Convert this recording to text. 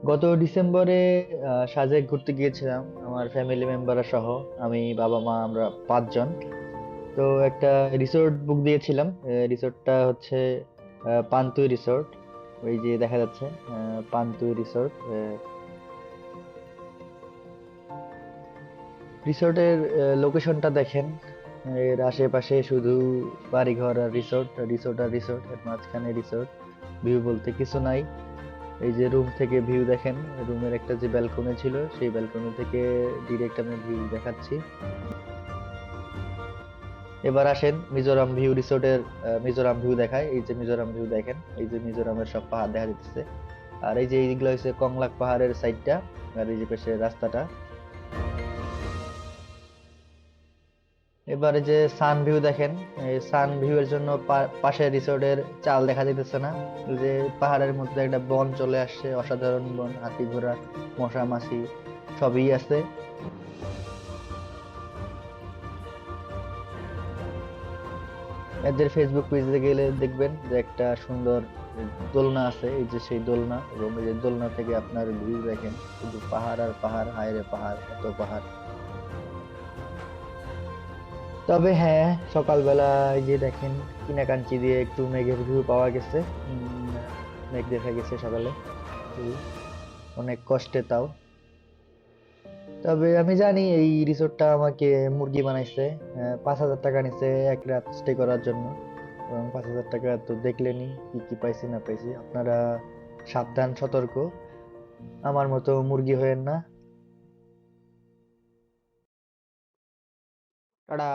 গত ডিসেম্বরে সাজেক ঘুরতে গিয়েছিলাম আমার ফ্যামিলি মেম্বাররা সহ। আমি, বাবা, মা, আমরা 5 জন। তো একটা রিসোর্ট বুক দিয়েছিলাম। রিসোর্টটা হচ্ছে পান্তুই রিসোর্ট। ওই যে দেখা যাচ্ছে পান্তুই রিসোর্ট। রিসোর্টের লোকেশনটা দেখেন। এর আশেপাশে শুধু বাড়িঘর আর রিসোর্ট, রিসোর্ট আর রিসোর্ট, এর মাঝখানে রিসোর্ট। ভিউ বলতে কিছু নাই। এই যে রুম থেকে ভিউ দেখেন, রুমের একটা যে ব্যালকনি ছিল সেই ব্যালকনি থেকে ডিরেক্ট আমি ভিউ দেখাচ্ছি। এবার আসেন মিজোরাম ভিউ রিসোর্টের মিজোরাম ভিউ দেখায়। এই যে মিজোরাম ভিউ দেখেন, এই যে মিজোরামের সব পাহাড় দেখা যাচ্ছে। আর এই যে এইগুলো হচ্ছে কংলাক পাহাড়ের সাইডটা। আর এই যে পাশে রাস্তাটা। এবারে যে সান ভিউ দেখেন, এই সান ভিউ এর জন্য পাশে রিসোর্টের চাল দেখা যাইতেছে না। এই যে পাহাড়ের মধ্যে একটা বন চলে আসছে, অসাধারণ বন, হাতি ঘোড়া, মশা মাছি সবই আছে। এদের ফেসবুক পেজে গেলে দেখবেন যে একটা সুন্দর দোলনা আছে, এই যে সেই দোলনা, এবং এই যে দোলনা থেকে আপনার ভিউ দেখেন, শুধু পাহাড় আর পাহাড়, হায় রে পাহাড়, এত পাহাড়। তবে হ্যাঁ, সকালবেলা এই যে দেখেন কিনাকাঞ্চি দিয়ে একটু মেঘের ভিউ পাওয়া গেছে। মেঘ দেখা গেছে সকালে। এই অনেক কষ্টে তাও। তবে আমি জানি এই রিসোর্টটা আমাকে মুরগি বানাইছে। 5,000 টাকা নিছে এক রাত স্টে করার জন্য। এবং 5,000 টাকা তো দেখলেনই কি কি পাইছি না পাইছি। আপনারা সাবধান, সতর্ক, আমার মতো মুরগি হয়েন না। টাটা।